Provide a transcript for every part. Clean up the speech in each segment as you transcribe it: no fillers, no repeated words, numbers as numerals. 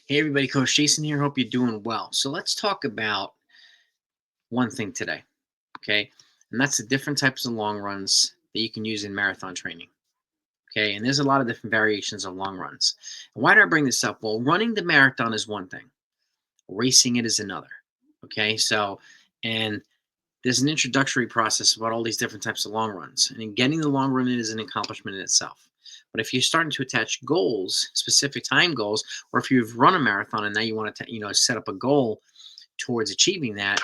Hey everybody, Coach Jason here. Hope you're doing well. So let's talk about one thing today, okay? And that's the different types of long runs that you can use in marathon training, okay? And there's a lot of different variations of long runs. And why do I bring this up? Well, running the marathon is one thing, racing it is another, okay? And there's an introductory process about all these different types of long runs. And in getting the long run in is an accomplishment in itself. But if you're starting to attach goals, specific time goals, or if you've run a marathon and now you want to, set up a goal towards achieving that,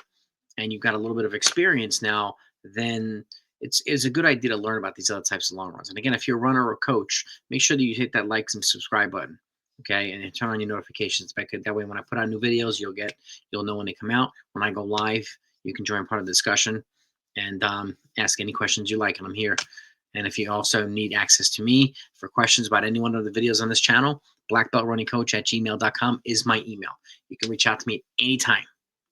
and you've got a little bit of experience now, then it's a good idea to learn about these other types of long runs. And again, if you're a runner or a coach, make sure that you hit that like and subscribe button, okay, and turn on your notifications. That way, when I put out new videos, you'll know when they come out. When I go live, you can join part of the discussion and ask any questions you like, and I'm here. And if you also need access to me for questions about any one of the videos on this channel, blackbeltrunningcoach@gmail.com is my email. You can reach out to me anytime,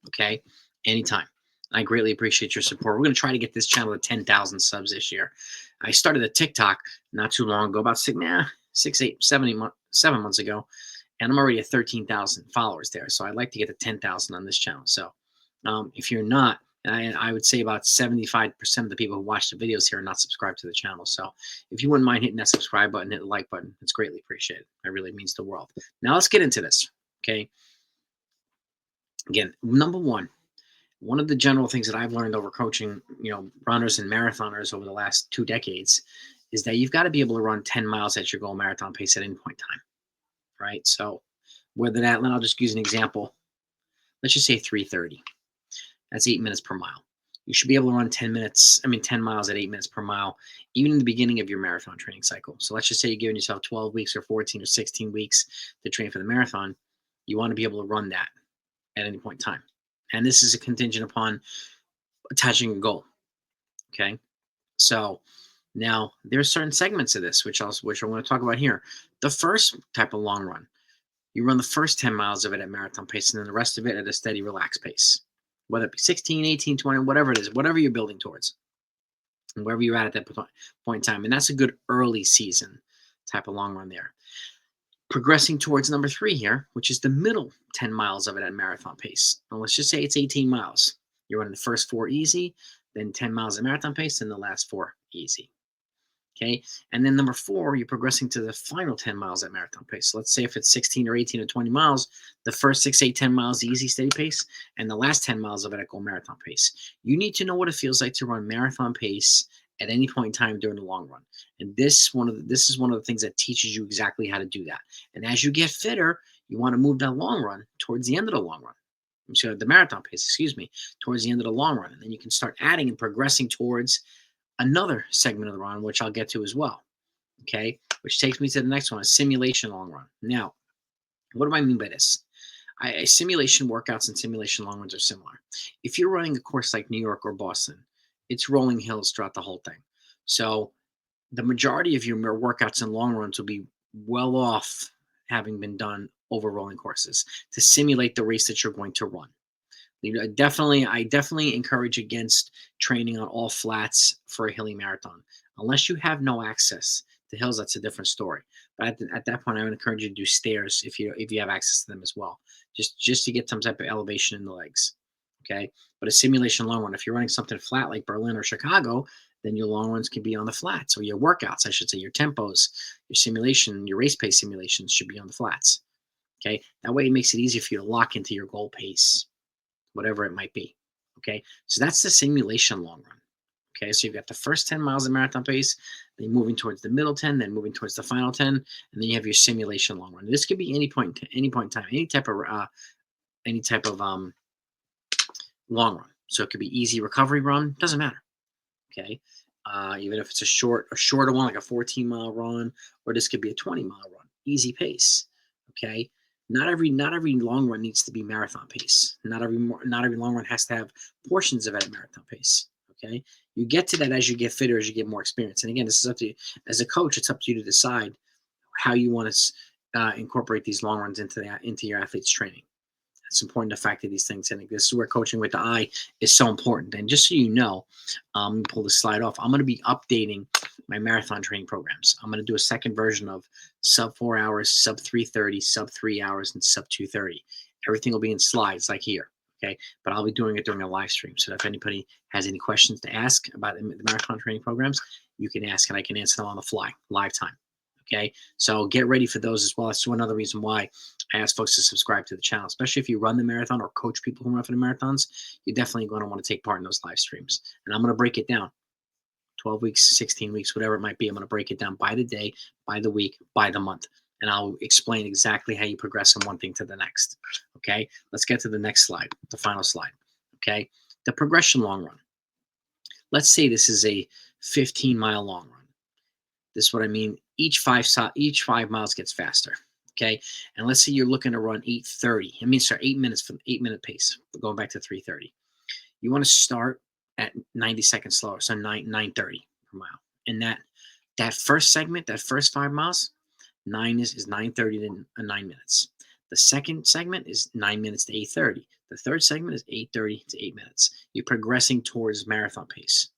okay? Anytime. I greatly appreciate your support. We're going to try to get this channel to 10,000 subs this year. I started a TikTok not too long ago, about 7 months ago, and I'm already at 13,000 followers there. So I'd like to get to 10,000 on this channel. So if you're not, and I would say about 75% of the people who watch the videos here are not subscribed to the channel. So if you wouldn't mind hitting that subscribe button, hit the like button, it's greatly appreciated. It really means the world. Now let's get into this, okay? Again, number one of the general things that I've learned over coaching, runners and marathoners over the last 2 decades is that you've got to be able to run 10 miles at your goal marathon pace at any point in time, right? So whether that, and I'll just use an example. Let's just say 3:30. That's 8 minutes per mile. You should be able to run 10 miles at 8 minutes per mile, even in the beginning of your marathon training cycle. So let's just say you're giving yourself 12 weeks or 14 or 16 weeks to train for the marathon. You want to be able to run that at any point in time. And this is a contingent upon attaching a goal, okay? So now there's certain segments of this, which I want to talk about here. The first type of long run, you run the first 10 miles of it at marathon pace and then the rest of it at a steady, relaxed pace. Whether it be 16, 18, 20, whatever it is, whatever you're building towards, and wherever you're at that point in time. And that's a good early season type of long run there. Progressing towards number 3 here, which is the middle 10 miles of it at marathon pace. Now, let's just say it's 18 miles. You're running the first 4 easy, then 10 miles at marathon pace, and the last 4 easy. Okay, and then number 4, you're progressing to the final 10 miles at marathon pace. So let's say if it's 16 or 18 or 20 miles, the first 6, 8, 10 miles, easy, steady pace, and the last 10 miles of it at goal marathon pace. You need to know what it feels like to run marathon pace at any point in time during the long run. And this is one of the things that teaches you exactly how to do that. And as you get fitter, you want to move that long run towards the end of the long run. So the marathon pace, towards the end of the long run. And then you can start adding and progressing towards another segment of the run, which I'll get to as well, okay? Which takes me to the next one, a simulation long run. Now, what do I mean by this? Simulation workouts and simulation long runs are similar. If you're running a course like New York or Boston, it's rolling hills throughout the whole thing. So the majority of your workouts and long runs will be well off having been done over rolling courses to simulate the race that you're going to run. I definitely encourage against training on all flats for a hilly marathon. Unless you have no access to hills, that's a different story. But at that point, I would encourage you to do stairs if you have access to them as well, just to get some type of elevation in the legs. Okay, but a simulation long run, if you're running something flat like Berlin or Chicago, then your long runs can be on the flats, or your workouts, I should say, your tempos, your race pace simulations should be on the flats. Okay, that way it makes it easier for you to lock into your goal pace, whatever it might be. Okay, so that's the simulation long run. Okay, so you've got the first 10 miles of marathon pace, then moving towards the middle 10, then moving towards the final 10, and then you have your simulation long run. This could be any point in time, any type of long run. So it could be easy recovery run, doesn't matter. Okay, even if it's a shorter one like a 14-mile run, or this could be a 20-mile run, easy pace. Okay. Not every long run needs to be marathon pace. Not every long run has to have portions of it at marathon pace. Okay, you get to that as you get fitter, as you get more experience. And again, this is up to you as a coach. It's up to you to decide how you want to incorporate these long runs into your athlete's training. It's important to factor these things in. This is where coaching with the eye is so important. And just so you know, pull the slide off. I'm going to be updating my marathon training programs. I'm going to do a second version of sub 4 hours, sub 3:30, sub 3 hours, and sub 2:30. Everything will be in slides like here. Okay. But I'll be doing it during a live stream. So if anybody has any questions to ask about the marathon training programs, you can ask and I can answer them on the fly, live time. Okay. So get ready for those as well. That's another reason why I ask folks to subscribe to the channel, especially if you run the marathon or coach people who run for the marathons. You're definitely going to want to take part in those live streams. And I'm going to break it down 12 weeks, 16 weeks, whatever it might be. I'm going to break it down by the day, by the week, by the month. And I'll explain exactly how you progress from one thing to the next. Okay. Let's get to the next slide, the final slide. Okay. The progression long run. Let's say this is a 15-mile long run. This is what I mean. Each 5 miles gets faster. Okay. And let's say you're looking to run 8:30. I mean, sorry, 8 minutes from 8-minute pace. We're going back to 3:30. You want to start at 90 seconds slower. So 9:30 per mile. And that first segment, that first 5 miles, 9:30 to 9 minutes. The second segment is 9 minutes to 8:30. The third segment is 8:30 to 8 minutes. You're progressing towards marathon pace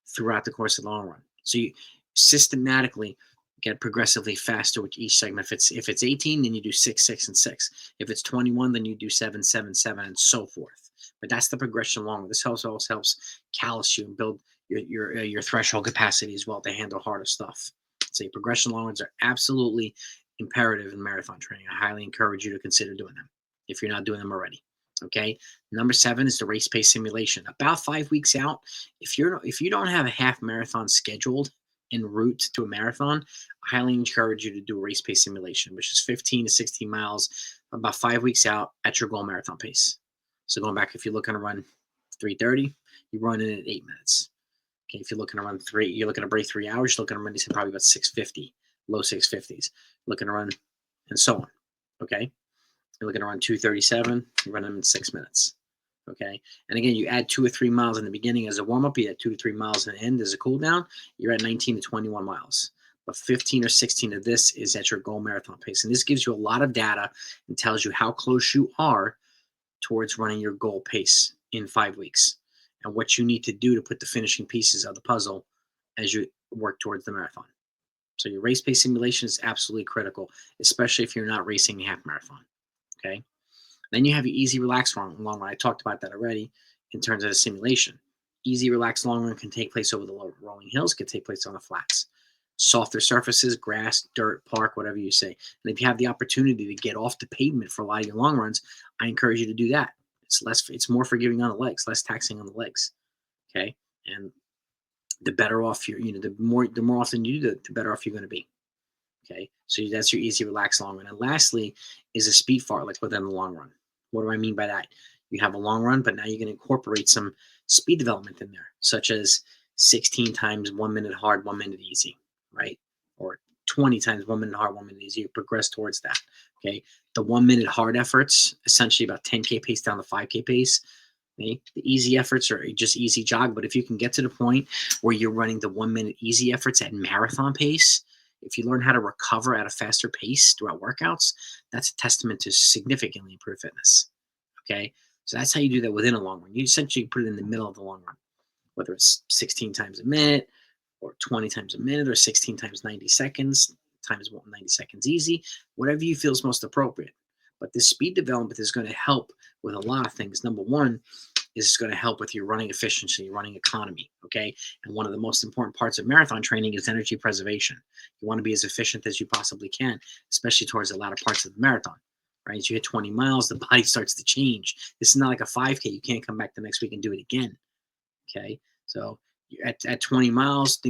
throughout the course of the long run. So you systematically get progressively faster with each segment. If it's 18, then you do 6, 6, and 6. If it's 21, then you do 7, 7, 7, and so forth. But that's the progression along. This also helps callous you and build your threshold capacity as well to handle harder stuff. So your progression long runs are absolutely imperative in marathon training. I highly encourage you to consider doing them if you're not doing them already. Okay. Number 7 is the race pace simulation. About 5 weeks out, if you don't have a half marathon scheduled en route to a marathon, I highly encourage you to do a race pace simulation, which is 15 to 16 miles about 5 weeks out at your goal marathon pace. So going back, if you're looking to run 3:30, you run in at 8 minutes. Okay, if you're looking to run you're looking to break 3 hours, you're looking to run probably about 6:50, low 6:50s. Looking to run, and so on. Okay, you're looking to run 2:37, you run them in 6 minutes. Okay, and again, you add 2 or 3 miles in the beginning as a warm up. You add 2 to 3 miles in the end as a cool down. You're at 19 to 21 miles. But 15 or 16 of this is at your goal marathon pace, and this gives you a lot of data and tells you how close you are towards running your goal pace in 5 weeks and what you need to do to put the finishing pieces of the puzzle as you work towards the marathon. So your race pace simulation is absolutely critical, especially if you're not racing a half marathon. Okay. Then you have your easy, relaxed long run. I talked about that already in terms of the simulation. Easy, relaxed long run can take place over the rolling hills, can take place on the flats. Softer surfaces, grass, dirt, park, whatever you say. And if you have the opportunity to get off the pavement for a lot of your long runs, I encourage you to do that. It's more forgiving on the legs, less taxing on the legs. Okay. And the better off the more often you do that, the better off you're going to be. Okay. So that's your easy, relaxed long run. And lastly is a speed fartlek within the long run. What do I mean by that? You have a long run, but now you're going to incorporate some speed development in there, such as 16 times 1 minute hard, 1 minute easy, right? Or 20 times 1 minute hard, 1 minute easy. You progress towards that. Okay. The 1 minute hard efforts, essentially about 10K pace down to 5K pace. Okay? The easy efforts are just easy jog. But if you can get to the point where you're running the 1 minute easy efforts at marathon pace, if you learn how to recover at a faster pace throughout workouts, that's a testament to significantly improved fitness. Okay. So that's how you do that within a long run. You essentially put it in the middle of the long run, whether it's 16 times a minute or 20 times a minute or 16 times 90 seconds times 90 seconds easy, whatever you feel is most appropriate. But this speed development is going to help with a lot of things. Number one is going to help with your running efficiency, your running economy. Okay. And one of the most important parts of marathon training is energy preservation. You want to be as efficient as you possibly can, especially towards the latter parts of the marathon. Right? As you hit 20 miles, the body starts to change. This is not like a 5K. You can't come back the next week and do it again. Okay. So at 20 miles,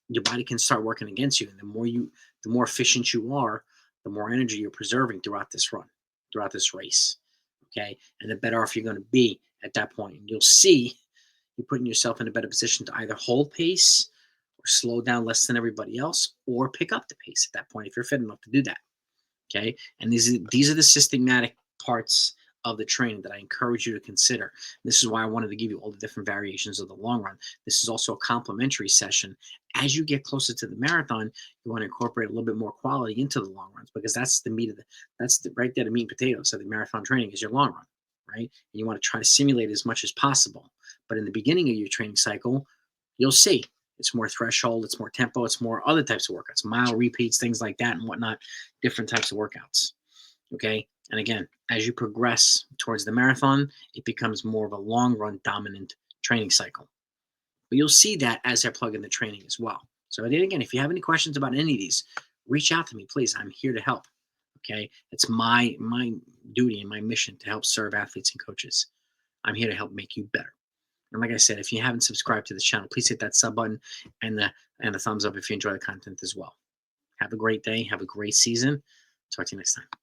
your body can start working against you. And the more efficient you are, the more energy you're preserving throughout this run, throughout this race. Okay. And the better off you're going to be at that point. And you'll see you're putting yourself in a better position to either hold pace or slow down less than everybody else or pick up the pace at that point if you're fit enough to do that. Okay. And these are the systematic parts of the training that I encourage you to consider. This is why I wanted to give you all the different variations of the long run. This is also a complimentary session. As you get closer to the marathon, you want to incorporate a little bit more quality into the long runs because that's the meat of right there, the meat and potatoes of the marathon training is your long run, right? And you want to try to simulate as much as possible. But in the beginning of your training cycle, you'll see It's more threshold, it's more tempo, it's more other types of workouts, mile repeats, things like that and whatnot, different types of workouts. Okay. And again, as you progress towards the marathon, it becomes more of a long run dominant training cycle. But you'll see that as I plug in the training as well. So again, if you have any questions about any of these, reach out to me, please. I'm here to help. Okay. It's my duty and my mission to help serve athletes and coaches. I'm here to help make you better. And like I said, if you haven't subscribed to this channel, please hit that sub button and the thumbs up if you enjoy the content as well. Have a great day. Have a great season. Talk to you next time.